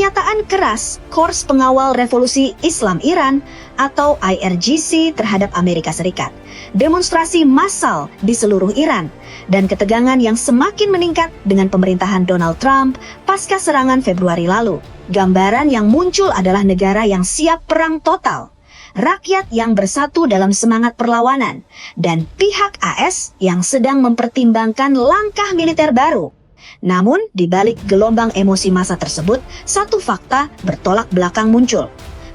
Pernyataan keras Korps Pengawal Revolusi Islam Iran atau IRGC terhadap Amerika Serikat, demonstrasi massal di seluruh Iran, dan ketegangan yang semakin meningkat dengan pemerintahan Donald Trump pasca serangan Februari lalu. Gambaran yang muncul adalah negara yang siap perang total, rakyat yang bersatu dalam semangat perlawanan, dan pihak AS yang sedang mempertimbangkan langkah militer baru. Namun, di balik gelombang emosi massa tersebut, satu fakta bertolak belakang muncul.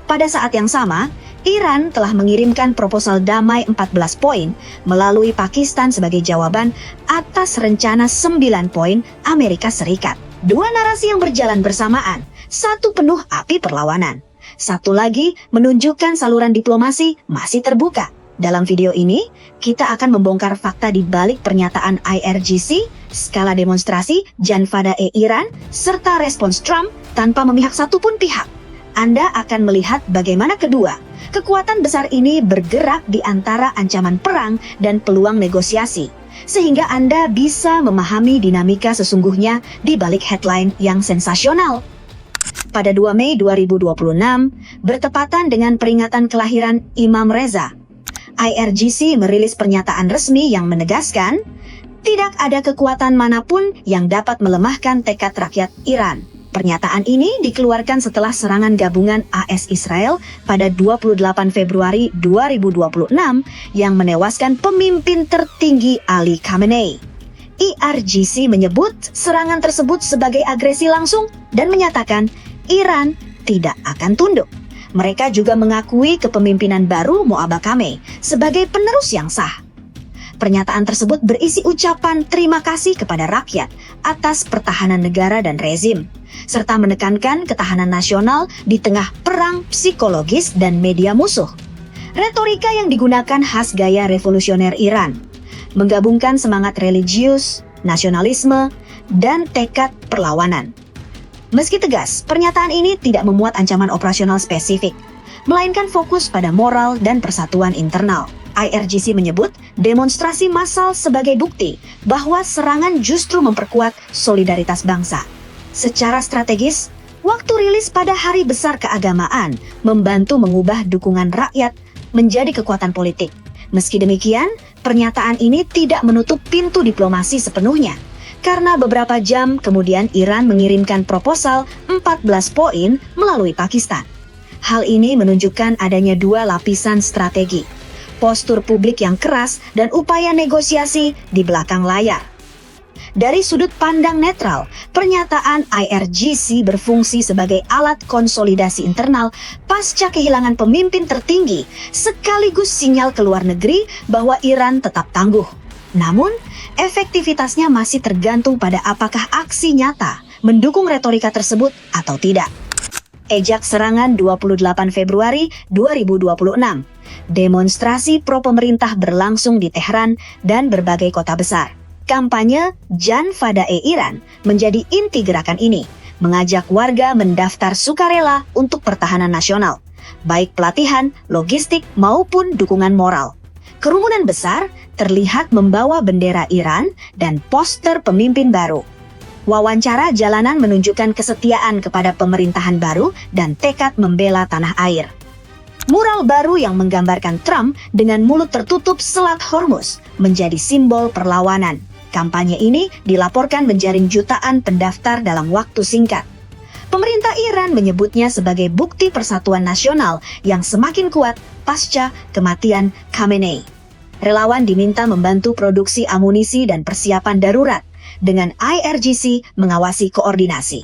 Pada saat yang sama, Iran telah mengirimkan proposal damai 14 poin melalui Pakistan sebagai jawaban atas rencana 9 poin Amerika Serikat. Dua narasi yang berjalan bersamaan, satu penuh api perlawanan. Satu lagi menunjukkan saluran diplomasi masih terbuka. Dalam video ini, kita akan membongkar fakta di balik pernyataan IRGC, skala demonstrasi, Janfada-e Iran, serta respons Trump tanpa memihak satupun pihak. Anda akan melihat bagaimana kedua kekuatan besar ini bergerak di antara ancaman perang dan peluang negosiasi, sehingga Anda bisa memahami dinamika sesungguhnya di balik headline yang sensasional. Pada 2 Mei 2026, bertepatan dengan peringatan kelahiran Imam Reza, IRGC merilis pernyataan resmi yang menegaskan tidak ada kekuatan manapun yang dapat melemahkan tekad rakyat Iran. Pernyataan ini dikeluarkan setelah serangan gabungan AS Israel pada 28 Februari 2026 yang menewaskan pemimpin tertinggi Ali Khamenei. IRGC menyebut serangan tersebut sebagai agresi langsung dan menyatakan Iran tidak akan tunduk. Mereka juga mengakui kepemimpinan baru Moabbaqameh sebagai penerus yang sah. Pernyataan tersebut berisi ucapan terima kasih kepada rakyat atas pertahanan negara dan rezim, serta menekankan ketahanan nasional di tengah perang psikologis dan media musuh. Retorika yang digunakan khas gaya revolusioner Iran, menggabungkan semangat religius, nasionalisme, dan tekad perlawanan. Meski tegas, pernyataan ini tidak memuat ancaman operasional spesifik, melainkan fokus pada moral dan persatuan internal. IRGC menyebut demonstrasi massal sebagai bukti bahwa serangan justru memperkuat solidaritas bangsa. Secara strategis, waktu rilis pada Hari Besar Keagamaan membantu mengubah dukungan rakyat menjadi kekuatan politik. Meski demikian, pernyataan ini tidak menutup pintu diplomasi sepenuhnya. Karena beberapa jam kemudian Iran mengirimkan proposal 14 poin melalui Pakistan. Hal ini menunjukkan adanya dua lapisan strategi, postur publik yang keras dan upaya negosiasi di belakang layar. Dari sudut pandang netral, pernyataan IRGC berfungsi sebagai alat konsolidasi internal pasca kehilangan pemimpin tertinggi, sekaligus sinyal ke luar negeri bahwa Iran tetap tangguh. Namun, efektivitasnya masih tergantung pada apakah aksi nyata mendukung retorika tersebut atau tidak. Ejak serangan 28 Februari 2026. Demonstrasi pro-pemerintah berlangsung di Tehran dan berbagai kota besar. Kampanye Janfada-e Iran menjadi inti gerakan ini, mengajak warga mendaftar sukarela untuk pertahanan nasional, baik pelatihan, logistik, maupun dukungan moral. Kerumunan besar terlihat membawa bendera Iran dan poster pemimpin baru. Wawancara jalanan menunjukkan kesetiaan kepada pemerintahan baru dan tekad membela tanah air. Mural baru yang menggambarkan Trump dengan mulut tertutup Selat Hormuz menjadi simbol perlawanan. Kampanye ini dilaporkan menjaring jutaan pendaftar dalam waktu singkat. Pemerintah Iran menyebutnya sebagai bukti persatuan nasional yang semakin kuat pasca kematian Khamenei. Relawan diminta membantu produksi amunisi dan persiapan darurat, dengan IRGC mengawasi koordinasi.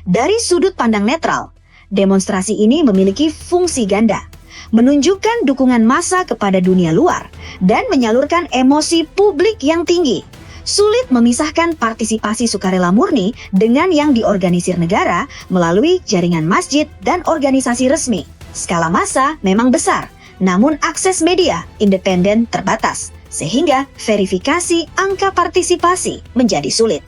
Dari sudut pandang netral, demonstrasi ini memiliki fungsi ganda, menunjukkan dukungan massa kepada dunia luar, dan menyalurkan emosi publik yang tinggi. Sulit memisahkan partisipasi sukarela murni dengan yang diorganisir negara melalui jaringan masjid dan organisasi resmi. Skala massa memang besar, namun akses media independen terbatas, sehingga verifikasi angka partisipasi menjadi sulit.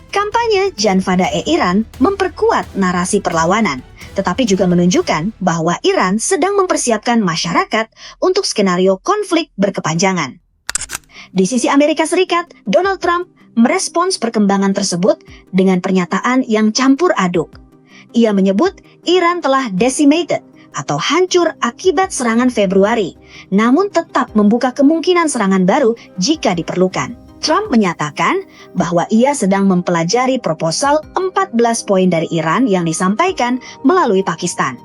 Kampanye Janfada-e Iran memperkuat narasi perlawanan, tetapi juga menunjukkan bahwa Iran sedang mempersiapkan masyarakat untuk skenario konflik berkepanjangan. Di sisi Amerika Serikat, Donald Trump merespons perkembangan tersebut dengan pernyataan yang campur aduk. Ia menyebut Iran telah decimated atau hancur akibat serangan Februari, namun tetap membuka kemungkinan serangan baru jika diperlukan. Trump menyatakan bahwa ia sedang mempelajari proposal 14 poin dari Iran yang disampaikan melalui Pakistan.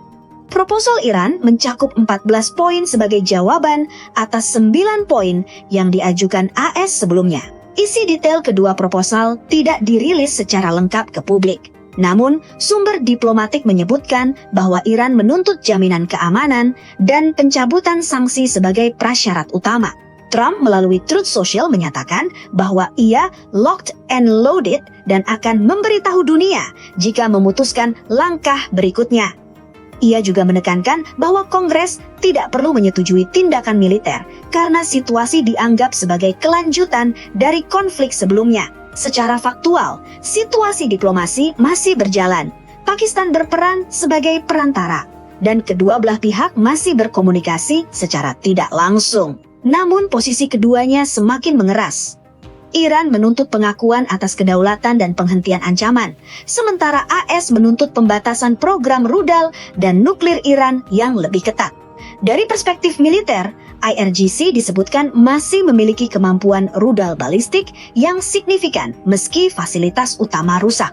Proposal Iran mencakup 14 poin sebagai jawaban atas 9 poin yang diajukan AS sebelumnya. Isi detail kedua proposal tidak dirilis secara lengkap ke publik. Namun, sumber diplomatik menyebutkan bahwa Iran menuntut jaminan keamanan dan pencabutan sanksi sebagai prasyarat utama. Trump melalui Truth Social menyatakan bahwa ia locked and loaded dan akan memberitahu dunia jika memutuskan langkah berikutnya. Ia juga menekankan bahwa Kongres tidak perlu menyetujui tindakan militer karena situasi dianggap sebagai kelanjutan dari konflik sebelumnya. Secara faktual, situasi diplomasi masih berjalan. Pakistan berperan sebagai perantara, dan kedua belah pihak masih berkomunikasi secara tidak langsung. Namun posisi keduanya semakin mengeras. Iran menuntut pengakuan atas kedaulatan dan penghentian ancaman, sementara AS menuntut pembatasan program rudal dan nuklir Iran yang lebih ketat. Dari perspektif militer, IRGC disebutkan masih memiliki kemampuan rudal balistik yang signifikan meski fasilitas utama rusak.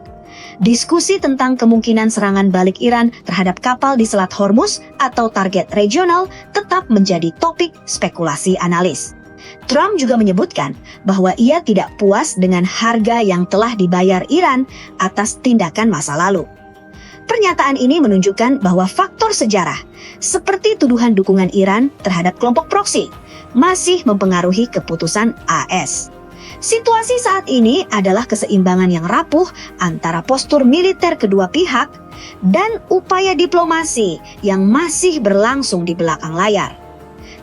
Diskusi tentang kemungkinan serangan balik Iran terhadap kapal di Selat Hormuz atau target regional tetap menjadi topik spekulasi analis. Trump juga menyebutkan bahwa ia tidak puas dengan harga yang telah dibayar Iran atas tindakan masa lalu. Pernyataan ini menunjukkan bahwa faktor sejarah, seperti tuduhan dukungan Iran terhadap kelompok proksi, masih mempengaruhi keputusan AS. Situasi saat ini adalah keseimbangan yang rapuh antara postur militer kedua pihak dan upaya diplomasi yang masih berlangsung di belakang layar.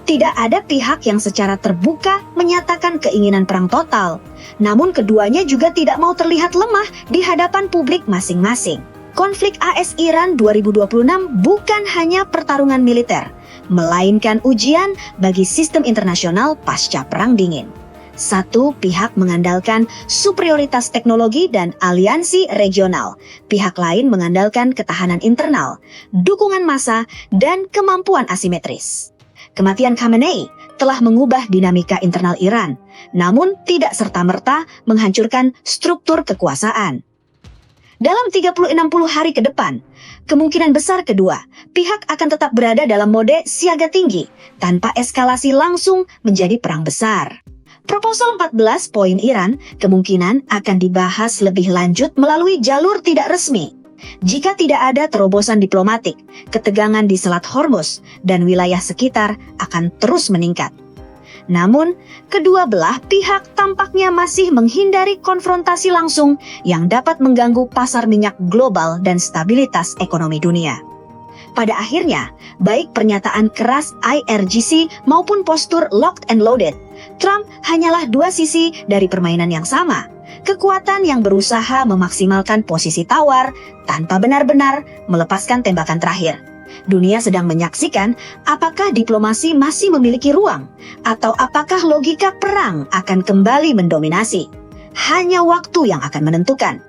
Tidak ada pihak yang secara terbuka menyatakan keinginan perang total, namun keduanya juga tidak mau terlihat lemah di hadapan publik masing-masing. Konflik AS-Iran 2026 bukan hanya pertarungan militer, melainkan ujian bagi sistem internasional pasca Perang Dingin. Satu pihak mengandalkan superioritas teknologi dan aliansi regional. Pihak lain mengandalkan ketahanan internal, dukungan massa, dan kemampuan asimetris. Kematian Khamenei telah mengubah dinamika internal Iran, namun tidak serta-merta menghancurkan struktur kekuasaan. Dalam 30-60 hari ke depan, kemungkinan besar kedua pihak akan tetap berada dalam mode siaga tinggi tanpa eskalasi langsung menjadi perang besar. Proposal 14 poin Iran kemungkinan akan dibahas lebih lanjut melalui jalur tidak resmi. Jika tidak ada terobosan diplomatik, ketegangan di Selat Hormuz dan wilayah sekitar akan terus meningkat. Namun, kedua belah pihak tampaknya masih menghindari konfrontasi langsung yang dapat mengganggu pasar minyak global dan stabilitas ekonomi dunia. Pada akhirnya, baik pernyataan keras IRGC maupun postur locked and loaded, Trump hanyalah dua sisi dari permainan yang sama. Kekuatan yang berusaha memaksimalkan posisi tawar tanpa benar-benar melepaskan tembakan terakhir. Dunia sedang menyaksikan apakah diplomasi masih memiliki ruang atau apakah logika perang akan kembali mendominasi. Hanya waktu yang akan menentukan.